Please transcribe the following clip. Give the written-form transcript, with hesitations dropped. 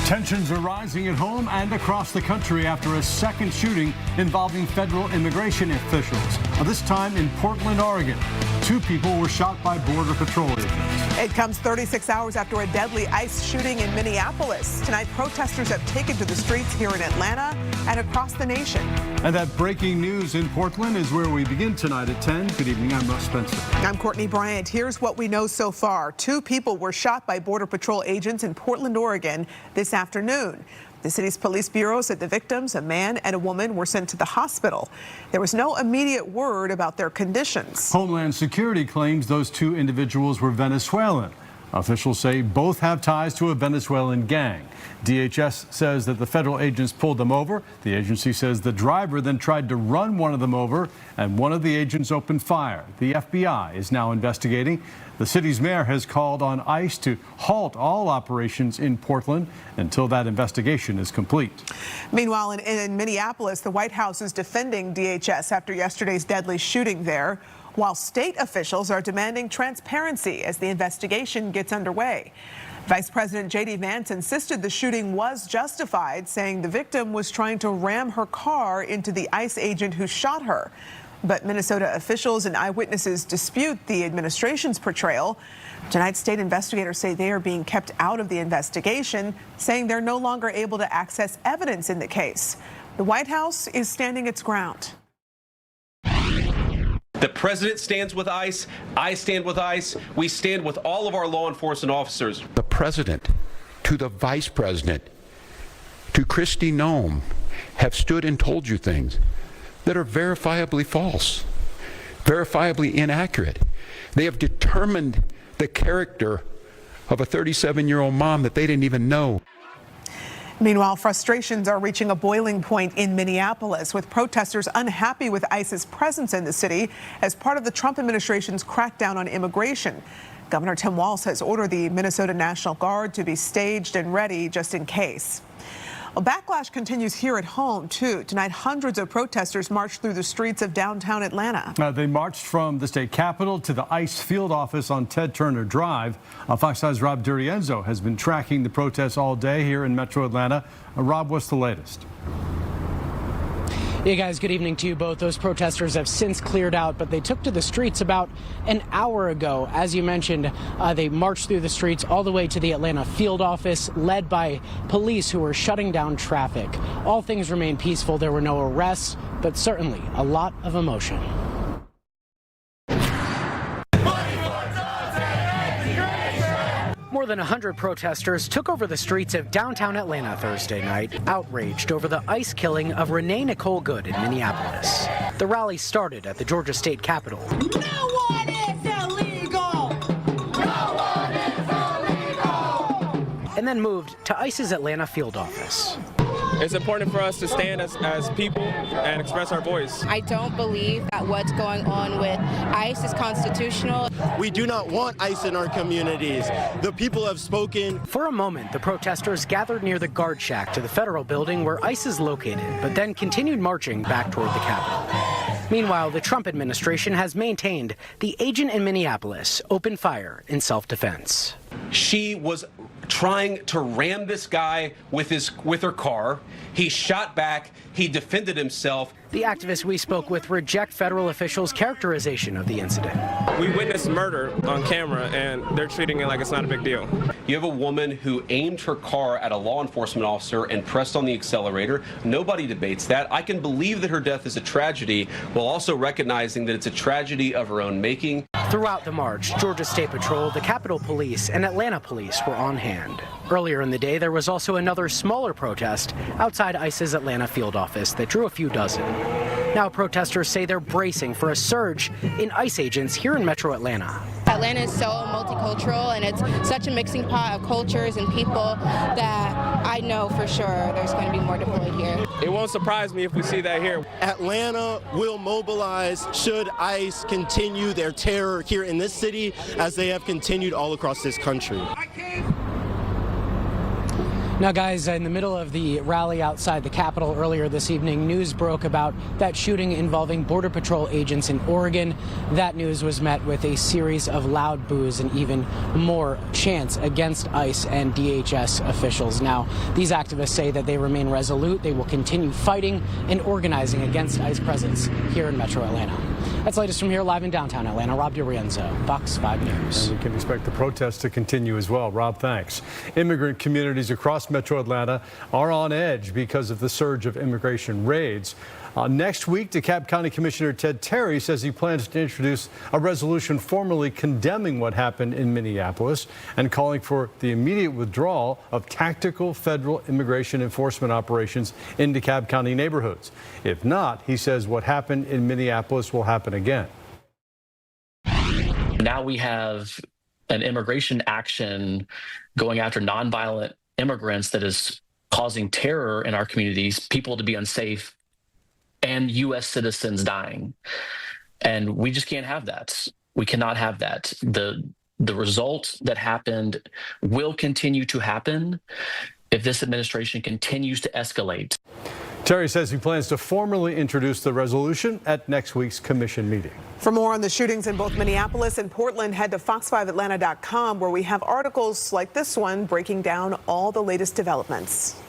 Tensions are rising at home and across the country after a second shooting involving federal immigration officials. This time in Portland, Oregon. 2 people were shot by Border Patrol agents. It comes 36 hours after a deadly ICE shooting in Minneapolis. Tonight, protesters have taken to the streets here in Atlanta and across the nation. And that breaking news in Portland is where we begin tonight at 10. Good evening, I'm Russ Spencer. I'm Courtney Bryant. Here's what we know so far. 2 people were shot by Border Patrol agents in Portland, Oregon this afternoon. The city's police bureau said the victims, a man and a woman, were sent to the hospital. There was no immediate word about their conditions. Homeland Security claims those 2 individuals were Venezuelan. Officials say both have ties to a Venezuelan gang. DHS says that the federal agents pulled them over. The agency says the driver then tried to run one of them over, and one of the agents opened fire. The FBI is now investigating. The city's mayor has called on ICE to halt all operations in Portland until that investigation is complete. Meanwhile, in Minneapolis, the White House is defending DHS after yesterday's deadly shooting there, while state officials are demanding transparency as the investigation gets underway. Vice President J.D. Vance insisted the shooting was justified, saying the victim was trying to ram her car into the ICE agent who shot her. But Minnesota officials and eyewitnesses dispute the administration's portrayal. Tonight, state investigators say they are being kept out of the investigation, saying they're no longer able to access evidence in the case. The White House is standing its ground. The president stands with ICE. I stand with ICE. We stand with all of our law enforcement officers. The president, to the vice president, to Kristi Noem, have stood and told you things that are verifiably false, verifiably inaccurate. They have determined the character of a 37-year-old mom that they didn't even know. Meanwhile, frustrations are reaching a boiling point in Minneapolis, with protesters unhappy with ICE's presence in the city as part of the Trump administration's crackdown on immigration. Governor Tim Walz has ordered the Minnesota National Guard to be staged and ready just in case. Well, backlash continues here at home, too. Tonight, hundreds of protesters marched through the streets of downtown Atlanta. They marched from the state capitol to the ICE field office on Ted Turner Drive. Fox 5's Rob Durienzo has been tracking the protests all day here in Metro Atlanta. Rob, what's the latest? Yeah, guys, good evening to you both. Those protesters have since cleared out, but they took to the streets about an hour ago. As you mentioned, they marched through the streets all the way to the Atlanta field office, led by police who were shutting down traffic. All things remain peaceful. There were no arrests, but certainly a lot of emotion. More than 100 protesters took over the streets of downtown Atlanta Thursday night, outraged over the ICE killing of Renee Nicole Good in Minneapolis. The rally started at the Georgia State Capitol. No one is illegal! No one is illegal! And then moved to ICE's Atlanta field office. It's important for us to stand as people and express our voice. I don't believe that what's going on with ICE is constitutional. We do not want ICE in our communities. The people have spoken. For a moment, the protesters gathered near the guard shack to the federal building where ICE is located, but then continued marching back toward the Capitol. Meanwhile, the Trump administration has maintained the agent in Minneapolis opened fire in self-defense. She was trying to ram this guy with her car. He shot back. He defended himself. The activists we spoke with reject federal officials' characterization of the incident. We witnessed murder on camera, and they're treating it like it's not a big deal. You have a woman who aimed her car at a law enforcement officer and pressed on the accelerator. Nobody debates that. I can believe that her death is a tragedy, while also recognizing that it's a tragedy of her own making. Throughout the march, Georgia State Patrol, the Capitol Police, and Atlanta Police were on hand. Earlier in the day, there was also another smaller protest outside ICE's Atlanta field office that drew a few dozen. Now protesters say they're bracing for a surge in ICE agents here in Metro Atlanta. Atlanta is so multicultural, and it's such a mixing pot of cultures and people that I know for sure there's going to be more deployed here. It won't surprise me if we see that here. Atlanta will mobilize should ICE continue their terror here in this city as they have continued all across this country. Now, guys, in the middle of the rally outside the Capitol earlier this evening, news broke about that shooting involving Border Patrol agents in Oregon. That news was met with a series of loud boos and even more chants against ICE and DHS officials. Now, these activists say that they remain resolute. They will continue fighting and organizing against ICE presence here in Metro Atlanta. That's the latest from here live in downtown Atlanta. Rob DiRienzo, Fox 5 News. And we can expect the protests to continue as well. Rob, thanks. Immigrant communities across Metro Atlanta are on edge because of the surge of immigration raids. Next week, DeKalb County Commissioner Ted Terry says he plans to introduce a resolution formally condemning what happened in Minneapolis and calling for the immediate withdrawal of tactical federal immigration enforcement operations in DeKalb County neighborhoods. If not, he says what happened in Minneapolis will happen again. Now we have an immigration action going after nonviolent immigrants that is causing terror in our communities, people to be unsafe, and U.S. citizens dying. And we just can't have that. We cannot have that. The result that happened will continue to happen if this administration continues to escalate. Terry says he plans to formally introduce the resolution at next week's commission meeting. For more on the shootings in both Minneapolis and Portland, head to fox5atlanta.com, where we have articles like this one breaking down all the latest developments.